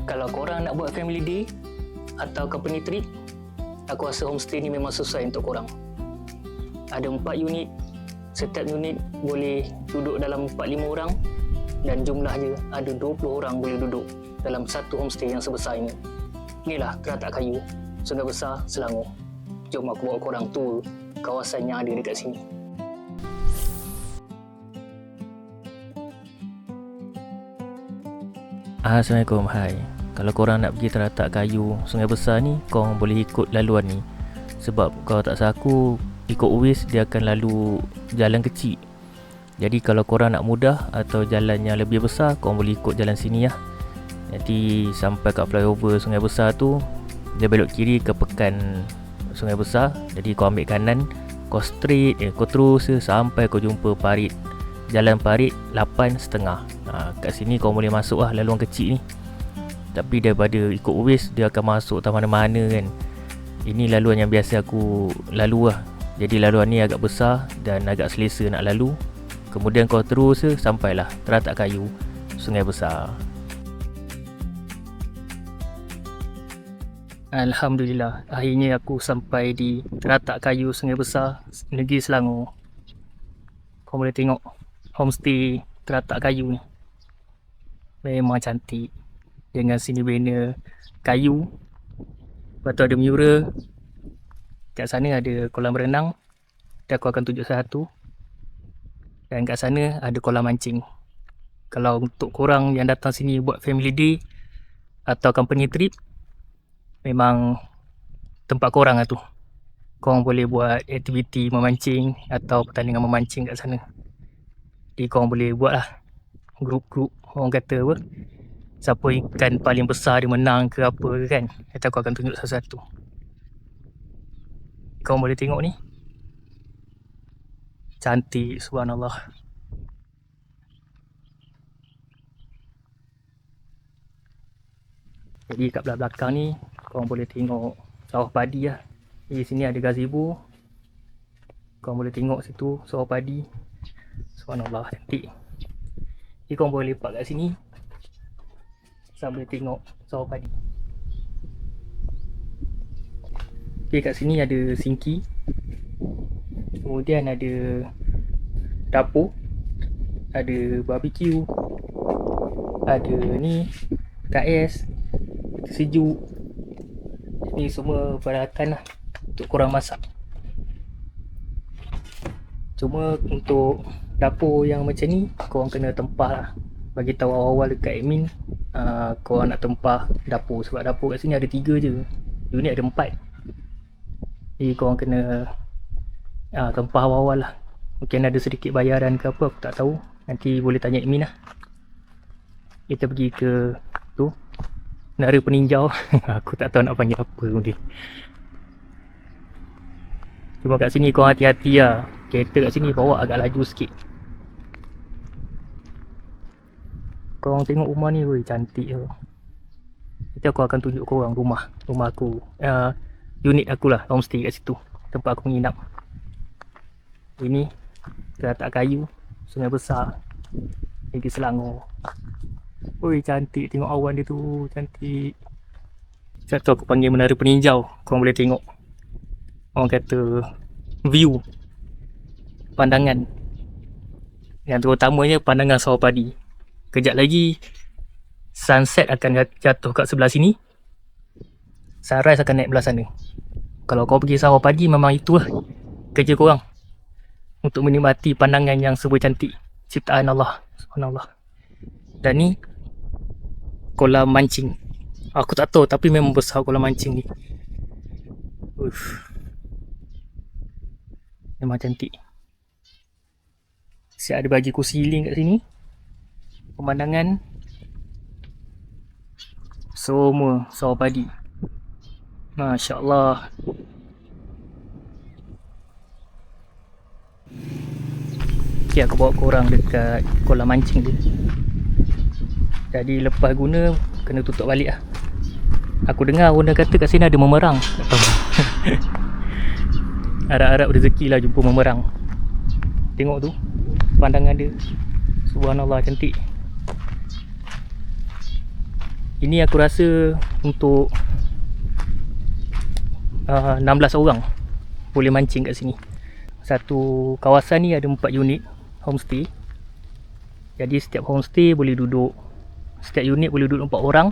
Kalau korang nak buat family day atau company trip, aku rasa homestay ni memang sesuai untuk korang. Ada 4 unit, setiap unit boleh duduk dalam 4-5 orang dan jumlahnya ada 20 orang boleh duduk dalam satu homestay yang sebesar ini. Inilah Keratak Kayu, Sungai Besar, Selangor. Jom aku bawa korang tour kawasan yang ada dekat sini. Assalamualaikum, hai. Kalau korang nak pergi Keratak Kayu Sungai Besar ni, korang boleh ikut laluan ni. Sebab kalau tak salah aku, ikut Waze dia akan lalu jalan kecil. Jadi kalau korang nak mudah atau jalan yang lebih besar, korang boleh ikut jalan sini lah. Nanti sampai kat flyover Sungai Besar tu, dia belok kiri ke pekan Sungai Besar. Jadi kau ambil kanan, kau straight, kau terus sampai kau jumpa parit, Jalan Parit 8.5. Kat sini kau boleh masuk lah laluan kecil ni. Tapi daripada ikut Waze, dia akan masuk tak mana-mana kan. Ini laluan yang biasa aku lalu lah. Jadi laluan ni agak besar dan agak selesa nak lalu. Kemudian kau terus sampailah Keratak Kayu Sungai Besar. Alhamdulillah, akhirnya aku sampai di Keratak Kayu Sungai Besar, negeri Selangor. Kau boleh tengok homestay Keratak Kayu ni. Memang cantik. Dengan sini banner kayu. Lepas tu ada mural. Kat sana ada kolam berenang. Dan aku akan tunjuk satu. Dan kat sana ada kolam mancing. Kalau untuk korang yang datang sini buat family day atau company trip, memang tempat korang lah tu. Korang boleh buat aktiviti memancing atau pertandingan memancing kat sana. Jadi korang boleh buat lah grup-grup, orang kata apa, siapa ikan paling besar dia menang ke apa ke kan. Nanti aku akan tunjuk satu-satu. Korang boleh tengok ni. Cantik, subhanallah. Jadi kat belakang ni korang boleh tengok sawah padi lah. Di sini ada gazebo. Korang boleh tengok situ sawah padi. Subhanallah, cantik. Jadi korang boleh lepak kat sini sambil tengok sawah padi. Okay, kat sini ada sinki. Kemudian ada dapur. Ada barbecue. Ada ni KS. Sejuk. Ni semua peralatan lah untuk korang masak. Cuma untuk dapur yang macam ni, korang kena tempah lah. Bagi tahu awal-awal dekat admin, korang nak tempah dapur. Sebab dapur kat sini ada 3 je. Unit ada 4. Jadi korang kena tempah awal-awal lah. Mungkin ada sedikit bayaran ke apa, aku tak tahu. Nanti boleh tanya admin lah. Kita pergi ke tu, Menara Peninjau. Aku tak tahu nak panggil apa mungkin. Cuma kat sini korang hati-hati lah. Kereta kat sini bawa agak laju sikit. Korang tengok rumah ni, weh, cantik tu. Nanti aku akan tunjuk korang rumah aku, unit aku lah, homestay kat situ, tempat aku menginap. Ini Keratak Kayu Sungai Besar, negeri Selangor. Oi, cantik, tengok awan dia tu, cantik. Satu aku panggil Menara Peninjau. Korang boleh tengok, orang kata, view, pandangan. Yang terutamanya pandangan sawah padi. Kejap lagi sunset akan jatuh kat sebelah sini. Sunrise akan naik belah sana. Kalau kau pergi sawah padi, memang itulah kerja korang, untuk menikmati pandangan yang serba cantik ciptaan Allah Subhanallah. Dan ni kolam mancing. Aku tak tahu, tapi memang besar kolam mancing ni. Memang cantik. Siap ada bagi kursi healing kat sini. Pemandangan semua sawah padi. Masya Allah. Okay, aku bawa korang dekat kolam mancing dia. Jadi lepas guna kena tutup balik lah. Aku dengar orang kata kat sini ada memerang. Harap-harap rezeki lah jumpa memerang. Tengok tu pandangan dia, subhanallah, cantik. Ini aku rasa untuk 16 orang boleh mancing kat sini. Satu kawasan ni ada 4 unit homestay. Jadi setiap homestay boleh duduk, setiap unit boleh duduk 4 orang.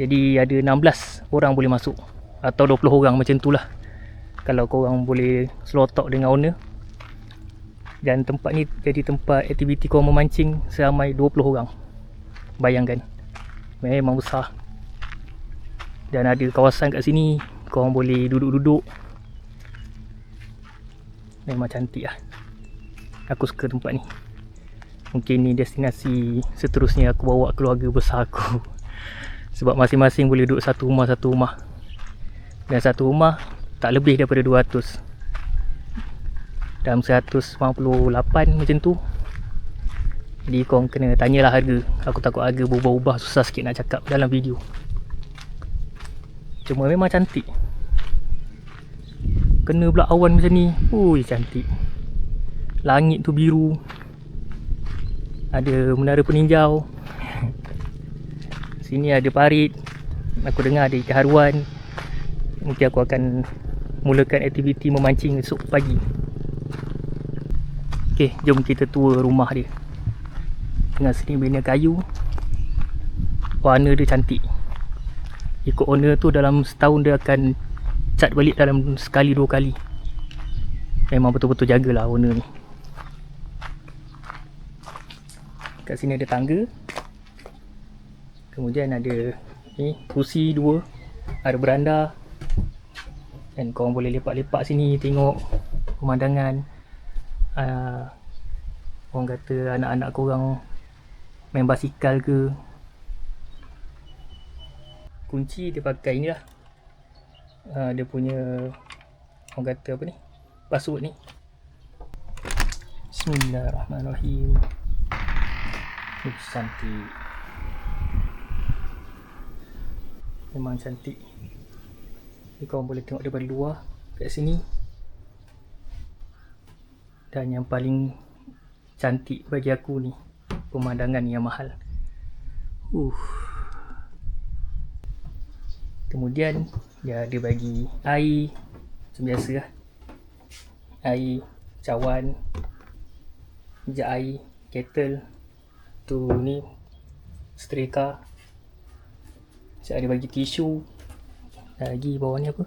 Jadi ada 16 orang boleh masuk, atau 20 orang macam tu lah, kalau korang boleh slow talk dengan owner. Dan tempat ni jadi tempat aktiviti korang memancing seramai 20 orang. Bayangkan, memang besar. Dan ada kawasan kat sini korang boleh duduk-duduk. Memang cantik lah. Aku suka tempat ni. Mungkin ni destinasi seterusnya aku bawa keluarga besar aku. Sebab masing-masing boleh duduk satu rumah. Dan satu rumah tak lebih daripada 200. Dalam 198 macam tu. Jadi korang kena tanyalah harga. Aku takut harga berubah-ubah, susah sikit nak cakap dalam video. Cuma memang cantik. Kena pula awan macam ni. Ui, cantik. Langit tu biru. Ada menara peninjau. Sini ada parit. Aku dengar ada ikan haruan. Mungkin aku akan mulakan aktiviti memancing esok pagi. Okey, jom kita tour rumah dia. Dengan sini bina kayu. Warna dia cantik. Ikut owner tu dalam setahun dia akan cat balik dalam sekali 2 kali. Memang betul-betul jagalah owner ni. Kat sini ada tangga. Kemudian ada ni kursi 2, ada beranda. Dan korang boleh lepak-lepak sini tengok pemandangan. Orang kata anak-anak korang main basikal ke. Kunci dia pakai ni lah. Dia punya, orang kata apa ni, password ni. Bismillahirrahmanirrahim. Cantik. Memang cantik. Ni korang boleh tengok daripada luar kat sini. Dan yang paling cantik bagi aku ni, pemandangan yang mahal. Kemudian dia ada bagi air macam biasa lah. Air, cawan, jat air, kettle. Tu ni setrika. Saya ada bagi tisu. Lagi bawah ni apa?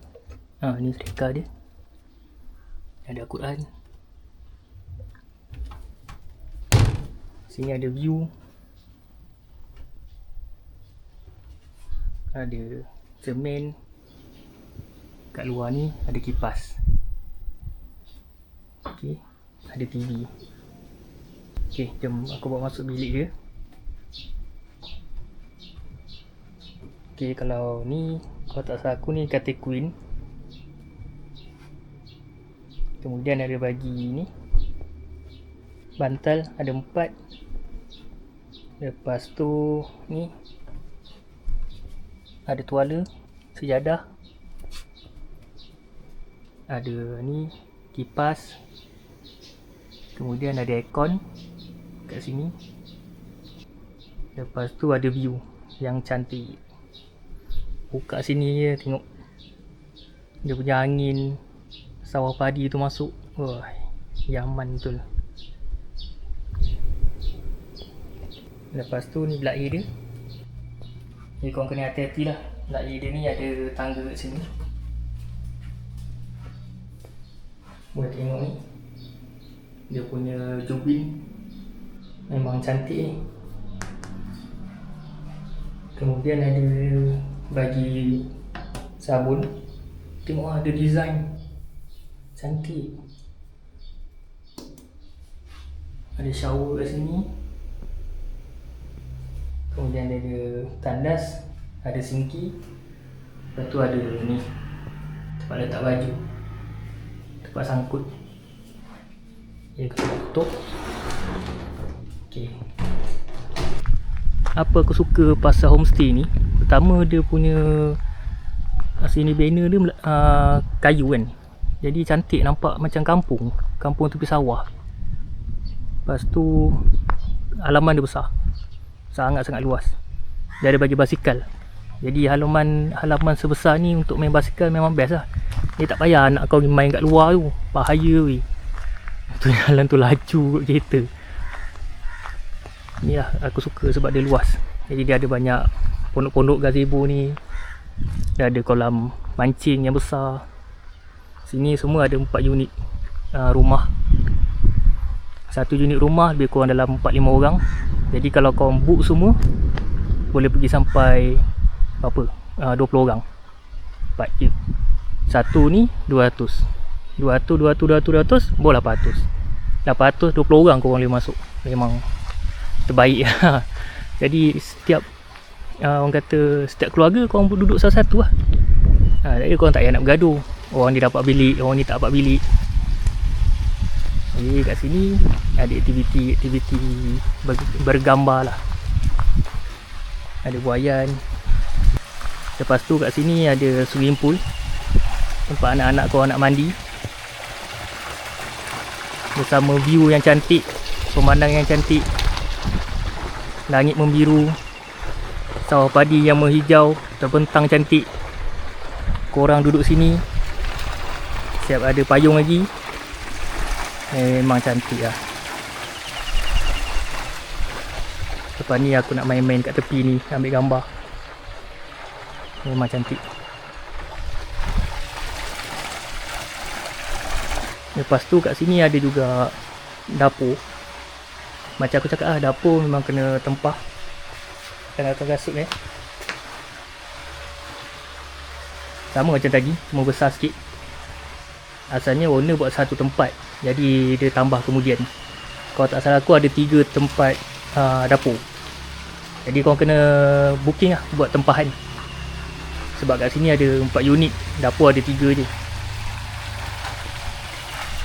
Ni setrika dia. Ada Al-Quran. Sini ada view. Ada cermin. Kat luar ni ada kipas. Okey, ada TV. Okey, jom aku bawa masuk bilik dia. Okey, kalau ni, kalau tak salah aku ni katil queen. Kemudian ada bagi ni bantal, ada 4. Lepas tu ni ada tuala, sejadah. Ada ni kipas. Kemudian ada aircon kat sini. Lepas tu ada view yang cantik. Buka sini je tengok dia punya angin, sawah padi tu masuk. Wah, Yaman betul. Lepas tu ni belak air dia. Jadi korang kena hati-hati lah. Belak air dia ni ada tangga kat sini. Boleh tengok ni, dia punya jubin memang cantik ni. Kemudian ada bagi sabun. Tengok ada design cantik. Ada shower kat sini. Kemudian ada tandas, ada sinki. Lepas tu ada ni tempat letak baju, tempat sangkut. Dia kita tutup. Okey. Apa aku suka pasal homestay ni, pertama dia punya sini banner dia kayu kan. Jadi cantik, nampak macam kampung tepi sawah. Lepas tu halaman dia besar, sangat-sangat luas. dia ada bagi basikal. Jadi halaman sebesar ni untuk main basikal memang best lah. Dia tak payah anak kau main kat luar tu, bahaya weh. Tu jalan tu laju kot kereta. Ni lah aku suka sebab dia luas. Jadi dia ada banyak pondok-pondok gazebo ni. Dia ada kolam mancing yang besar. Sini semua ada 4 unit rumah. Satu unit rumah lebih kurang dalam 4-5 orang. Jadi kalau kau book semua, boleh pergi sampai berapa? 20 orang. 4 je. Satu ni 200. 200 boleh 800. 800 20 orang kau boleh masuk. Memang terbaik lah. Jadi setiap orang kata setiap keluarga korang duduk satu-satu lah. Jadi korang tak payah nak bergaduh. Orang ni dapat bilik, orang ni tak dapat bilik. Jadi kat sini ada aktiviti bergambar lah. Ada buayan. Lepas tu kat sini ada swimming pool, tempat anak-anak korang nak mandi. Bersama view yang cantik, pemandangan yang cantik. Langit membiru, sawah padi yang menghijau, terbentang cantik. Korang duduk sini, siap ada payung lagi. Memang cantik lah. Lepas ni aku nak main-main kat tepi ni, ambil gambar. Memang cantik. Lepas tu kat sini ada juga dapur. Macam aku cakap lah, dapur memang kena tempah. Kena kasut ni. Sama macam tadi, cuma besar sikit. Asalnya owner buat satu tempat, jadi dia tambah kemudian. Kalau tak salah aku ada 3 tempat dapur. Jadi korang kena booking lah buat tempahan. Sebab kat sini ada 4 unit, dapur ada 3 je.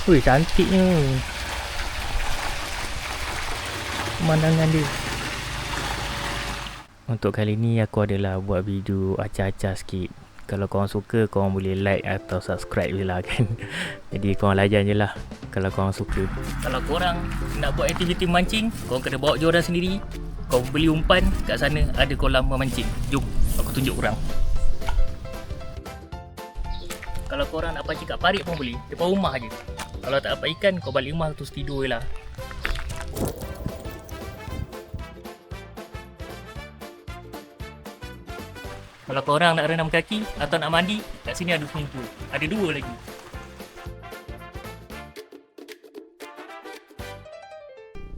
Wih, cantiknya pemandangan dia. Untuk kali ni aku adalah buat video acah-acah sikit. Kalau korang suka, korang boleh like atau subscribe je lah kan. Jadi korang layan je lah kalau korang suka. Kalau korang nak buat aktiviti mancing, korang kena bawa joran sendiri. Korang beli umpan, kat sana ada kolam memancing. Jom, aku tunjuk korang. Kalau korang nak pancing kat parit pun boleh, depan rumah je. Kalau tak dapat ikan, kau balik rumah terus tidur je lah. Kalau korang nak rendam kaki atau nak mandi, kat sini ada swimming pool. Ada 2 lagi.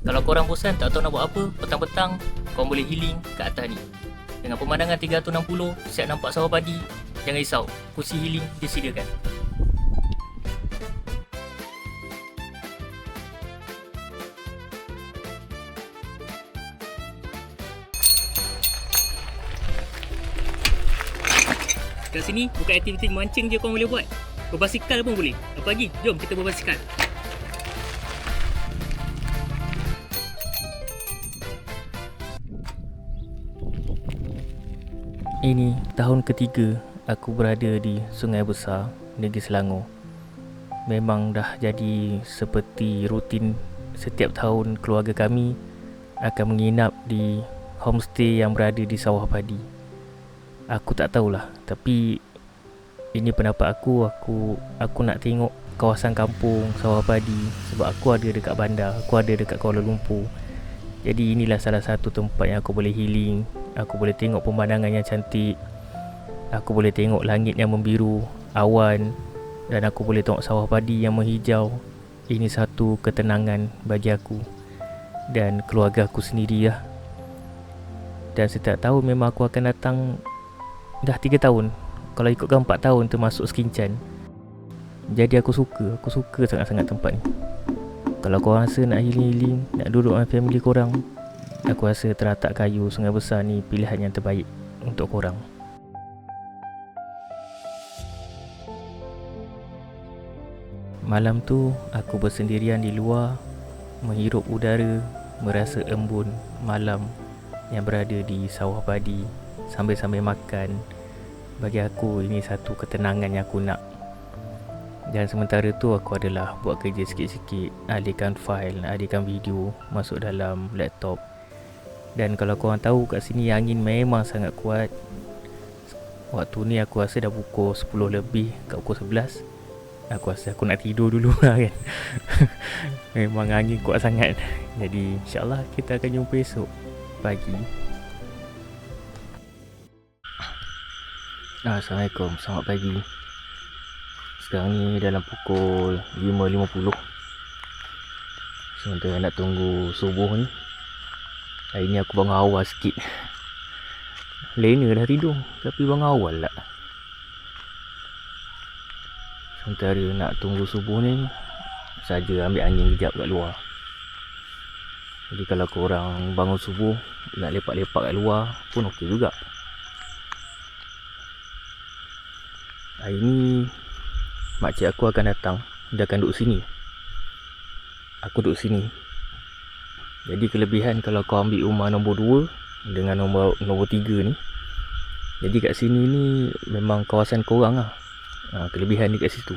Kalau korang bosan tak tahu nak buat apa, petang-petang korang boleh healing kat atas ni. Dengan pemandangan 360, siap nampak sawah padi. Jangan risau, kursi healing disediakan. Kat sini bukan aktiviti mancing je korang boleh buat. Berbasikal pun boleh. Apa lagi? Jom kita berbasikal. Ini tahun ketiga aku berada di Sungai Besar, Negeri Selangor. Memang dah jadi seperti rutin setiap tahun keluarga kami akan menginap di homestay yang berada di sawah padi. Aku tak tahulah, tapi ini pendapat aku nak tengok kawasan kampung sawah padi sebab aku ada dekat bandar, aku ada dekat Kuala Lumpur. Jadi inilah salah satu tempat yang aku boleh healing. Aku boleh tengok pemandangan yang cantik. Aku boleh tengok langit yang membiru, awan, dan aku boleh tengok sawah padi yang menghijau. Ini satu ketenangan bagi aku dan keluarga aku sendiri lah. Dan setiap tahun memang aku akan datang. Dah 3 tahun. Kalau ikutkan 4 tahun termasuk Skincan. Jadi aku suka sangat-sangat tempat ni. Kalau korang rasa nak healing-healing, nak duduk dengan family korang, aku rasa Teratak Kayu Sungai Besar ni pilihan yang terbaik untuk korang. Malam tu aku bersendirian di luar, menghirup udara, merasa embun malam yang berada di sawah padi sambil-sambil makan. Bagi aku ini satu ketenangan yang aku nak. Dan sementara tu aku adalah buat kerja sikit-sikit, alihkan file, alihkan video masuk dalam laptop. Dan kalau korang tahu, kat sini angin memang sangat kuat. Waktu ni aku rasa dah pukul 10 lebih, kat pukul 11. Aku rasa aku nak tidur dulu lah kan. Memang angin kuat sangat. Jadi insyaAllah kita akan jumpa esok pagi. Assalamualaikum, selamat pagi. Sekarang ni dalam pukul 5.50. Sementara nak tunggu subuh ni. Hari ni aku bangun awal sikit. Lena dah tidur, tapi bangun awal lah. Sementara nak tunggu subuh ni, saja ambil angin kejap kat luar. Jadi kalau korang bangun subuh nak lepak-lepak kat luar pun okey juga. Hari ni makcik aku akan datang. Dia akan duduk sini, aku duduk sini. Jadi kelebihan kalau kau ambil rumah nombor 2 dengan nombor 3 ni, jadi kat sini ni memang kawasan korang lah. Kelebihan ni kat situ.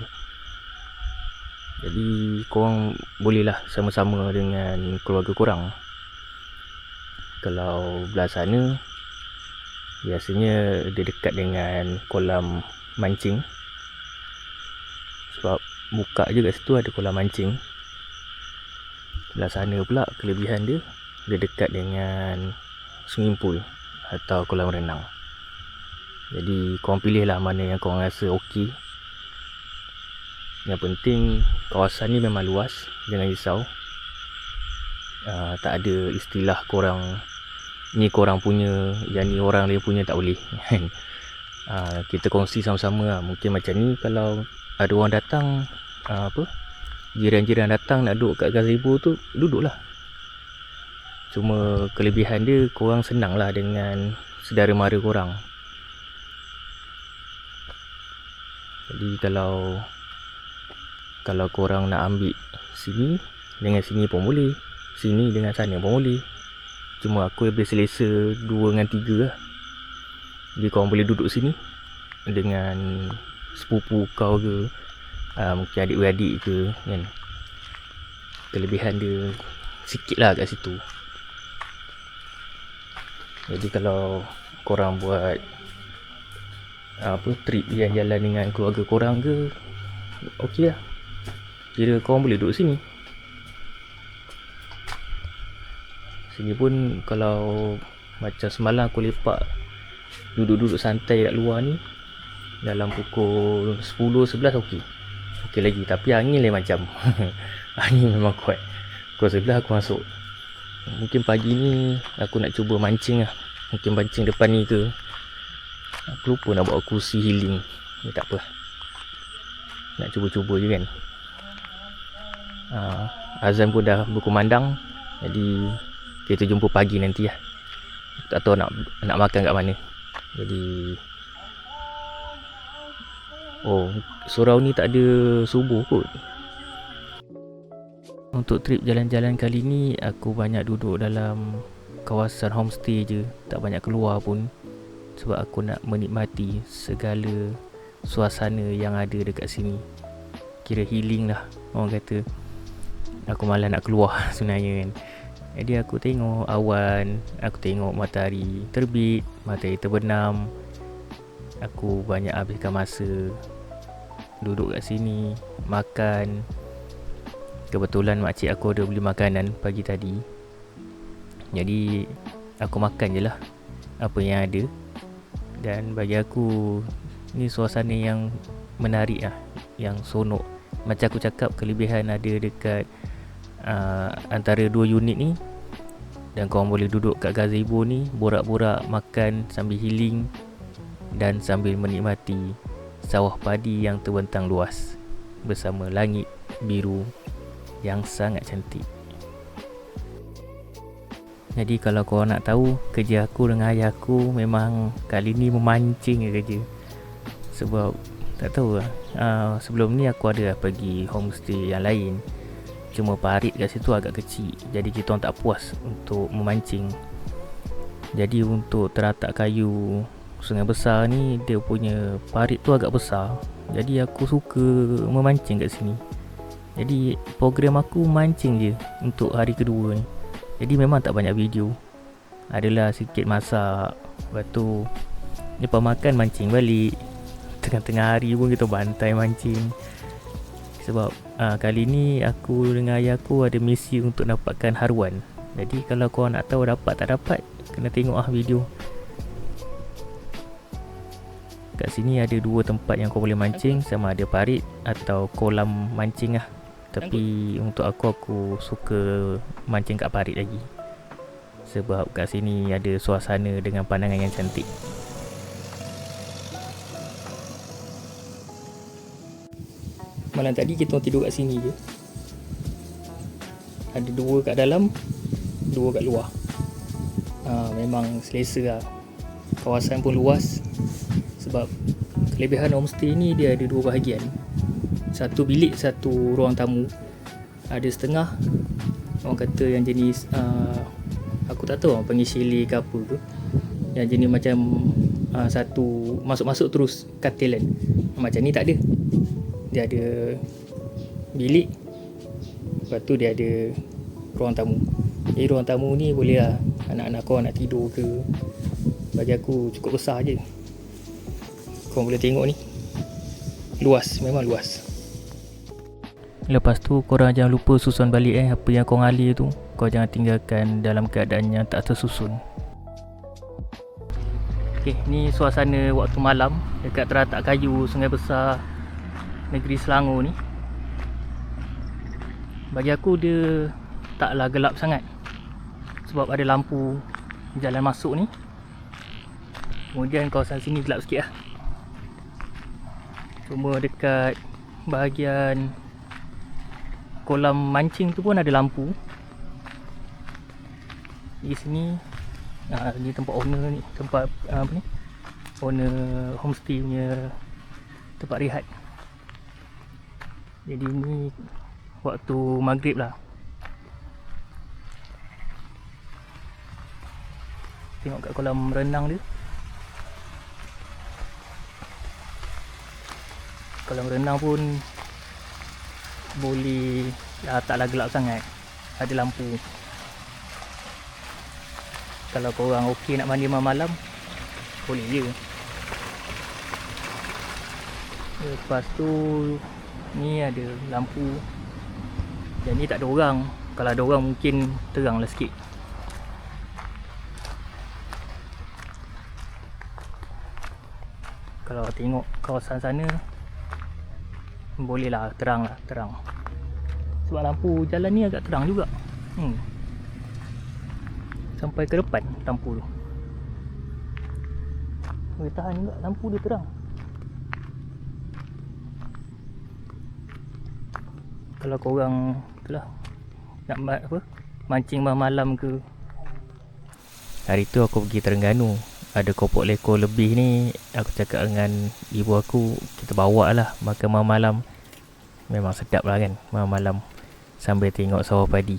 Jadi korang bolehlah sama-sama dengan keluarga korang. Kalau belah sana biasanya dia dekat dengan kolam mancing. Sebab buka je kat situ ada kolam mancing. Belah sana pula kelebihan dia, dia dekat dengan swimming pool atau kolam renang. Jadi korang pilih lah mana yang korang rasa okey. Yang penting kawasan ni memang luas, jangan risau. Tak ada istilah korang ni korang punya, yang ni orang lain punya, tak boleh. Kita kongsi sama-sama lah. Mungkin macam ni kalau ada orang datang, jiran-jiran datang nak duduk kat gazebo tu, duduklah. Cuma kelebihan dia, korang senang lah dengan saudara mara korang. Jadi kalau korang nak ambil sini dengan sini pun boleh, sini dengan sana pun boleh. Cuma aku lebih selesa 2 dengan 3 lah. Jadi korang boleh duduk sini dengan sepupu kau ke, mungkin adik-beradik ke kan. Kelebihan dia sikit lah kat situ. Jadi kalau korang buat trip yang jalan dengan keluarga korang ke, okey lah. Kira korang boleh duduk sini. Sini pun kalau macam semalam aku lepak duduk-duduk santai kat luar ni, dalam pukul 10-11 okey lagi. Tapi angin lain macam. Angin memang kuat. Pukul 11 aku masuk. Mungkin pagi ni aku nak cuba mancing lah. Mungkin mancing depan ni ke. Aku lupa nak bawa kursi healing. Tak apa, nak cuba-cuba je kan. Azan pun dah berkumandang. Jadi kita jumpa pagi nanti lah. Tak tahu nak makan kat mana. Jadi surau ni tak ada subuh kot. Untuk trip jalan-jalan kali ni, aku banyak duduk dalam kawasan homestay je, tak banyak keluar pun. Sebab aku nak menikmati segala suasana yang ada dekat sini. Kira healing lah orang kata. Aku malas nak keluar sebenarnya kan. Jadi aku tengok awan, aku tengok matahari terbit, matahari terbenam. Aku banyak habiskan masa duduk kat sini, makan. Kebetulan makcik aku ada beli makanan pagi tadi. Jadi aku makan je lah apa yang ada. Dan bagi aku ni suasana yang menarik lah, yang sonok. Macam aku cakap, kelebihan ada dekat antara 2 unit ni. Dan korang boleh duduk kat gazebo ni, borak-borak, makan sambil healing dan sambil menikmati sawah padi yang terbentang luas bersama langit biru yang sangat cantik. Jadi kalau korang nak tahu, kerja aku dengan ayah aku memang kali ni memancing je kerja. Sebab tak tahu lah, sebelum ni aku ada pergi homestay yang lain. Cuma parit kat situ agak kecil, jadi kita orang tak puas untuk memancing. Jadi untuk teratak kayu Sungai Besar ni, dia punya parit tu agak besar. Jadi aku suka memancing kat sini. Jadi program aku mancing je untuk hari kedua ni. Jadi memang tak banyak video. adalah sikit masak. Lepas tu lepas makan mancing balik. Tengah-tengah hari pun kita bantai mancing. Sebab kali ni aku dengan ayah aku ada misi untuk dapatkan haruan. Jadi kalau korang nak tahu dapat tak dapat, kena tengok video. Kat sini ada 2 tempat yang kau boleh mancing, sama ada parit atau kolam mancing lah. Tapi untuk aku suka mancing kat parit lagi. Sebab kat sini ada suasana dengan pandangan yang cantik. Malam tadi kita tidur kat sini je. Ada 2 kat dalam, 2 kat luar. Memang selesa lah. Kawasan pun luas. Sebab kelebihan homestay ni dia ada 2 bahagian. Satu bilik, satu ruang tamu. Ada setengah orang kata yang jenis aku tak tahu orang panggil chalet ke apa tu. Yang jenis macam satu masuk-masuk terus katil kan. Macam ni tak ada. Dia ada bilik, lepas tu dia ada ruang tamu. Jadi ruang tamu ni boleh lah anak-anak kau nak tidur ke. Bagi aku cukup besar je. Kau boleh tengok ni, luas, memang luas. Lepas tu korang jangan lupa susun balik apa yang kau ngalir tu. Kau jangan tinggalkan dalam keadaan yang tak tersusun. Okay, ni suasana waktu malam dekat Teratak Kayu, Sungai Besar, negeri Selangor ni. Bagi aku dia taklah gelap sangat. Sebab ada lampu jalan masuk ni. Kemudian kawasan sini gelap sikit lah. Cuma dekat bahagian kolam mancing tu pun ada lampu. Di sini ni tempat owner ni, tempat apa ni, owner homestay punya tempat rehat. Jadi ni waktu maghrib lah. Tengok kat kolam renang dia. Kolam renang pun boleh taklah gelap sangat. Ada lampu. Kalau korang okey nak mandi malam, boleh je. Lepas tu ni ada lampu. Dan ni tak ada orang. Kalau ada orang mungkin terang lah sikit. Kalau tengok kawasan sana, boleh lah, terang lah, terang. Sebab lampu jalan ni agak terang juga. Sampai ke depan lampu tu. Boleh tahan juga, lampu dia terang. Kalau korang itulah nak mancing malam ke. Hari tu aku pergi Terengganu. Ada kopok lekor lebih ni. Aku cakap dengan ibu aku, kita bawa lah makan malam. Memang sedap lah kan malam sambil tengok sawah padi.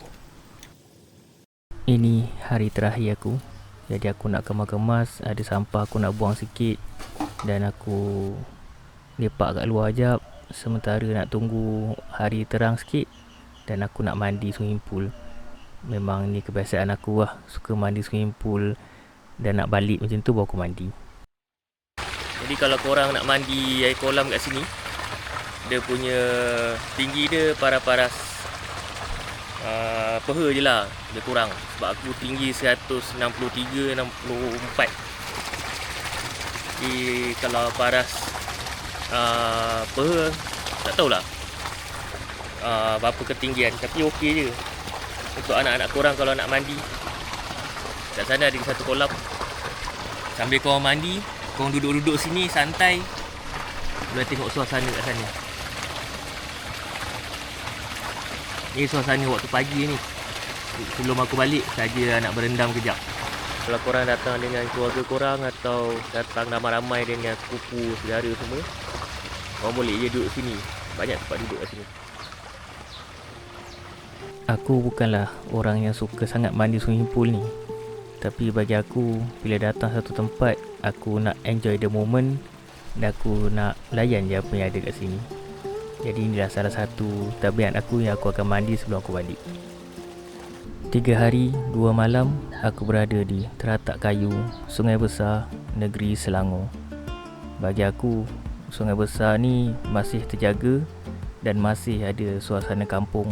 Ini hari terakhir aku. Jadi aku nak kemas-kemas. Ada sampah aku nak buang sikit. Dan aku lepak kat luar jap. Sementara nak tunggu hari terang sikit. Dan aku nak mandi swimming pool. Memang ni kebiasaan aku lah. Suka mandi swimming pool. Dan nak balik macam tu baru aku mandi. Jadi kalau korang nak mandi air kolam kat sini, dia punya tinggi dia paras-paras peha je lah. Dia kurang. Sebab aku tinggi 163, 64. Jadi kalau paras peha, tak tahulah berapa ketinggian. Tapi okey je. Untuk anak-anak korang kalau nak mandi, kat sana ada satu kolam. Sambil korang mandi, korang duduk-duduk sini santai, boleh tengok suasana kat sana. Ni suasana waktu pagi ni. Sebelum aku balik saja nak berendam kejap. Kalau korang datang dengan keluarga korang atau datang ramai-ramai dengan sepupu, saudara semua, korang boleh je duduk sini. Banyak tempat duduk kat sini. Aku bukanlah orang yang suka sangat mandi swimming pool ni. Tapi bagi aku, bila datang satu tempat, aku nak enjoy the moment. Dan aku nak layan je apa yang ada kat sini. Jadi inilah salah satu tabiat aku yang aku akan mandi sebelum aku balik. 3 hari 2 malam aku berada di teratak kayu Sungai Besar, negeri Selangor. Bagi aku, Sungai Besar ni masih terjaga dan masih ada suasana kampung.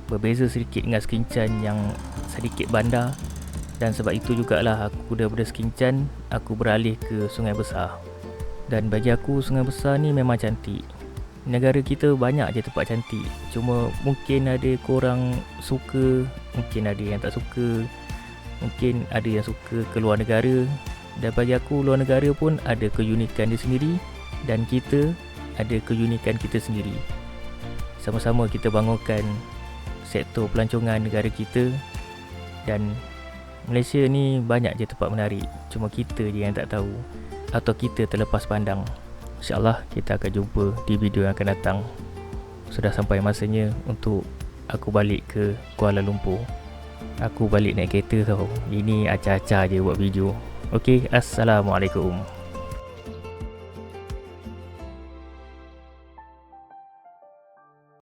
Berbeza sedikit dengan Skincan yang sedikit bandar, dan sebab itu jugalah aku daripada Skincan aku beralih ke Sungai Besar. Dan bagi aku Sungai Besar ni memang cantik. Negara kita banyak je tempat cantik. Cuma mungkin ada korang suka, mungkin ada yang tak suka, mungkin ada yang suka keluar negara. Dan bagi aku luar negara pun ada keunikan dia sendiri, dan kita ada keunikan kita sendiri. Sama-sama kita bangunkan sektor pelancongan negara kita. Dan Malaysia ni banyak je tempat menarik, cuma kita je yang tak tahu atau kita terlepas pandang. InsyaAllah kita akan jumpa di video yang akan datang. Sudah sampai masanya untuk aku balik ke Kuala Lumpur. Aku balik naik kereta tau. Ini acah-acah je buat video. Okey, Assalamualaikum.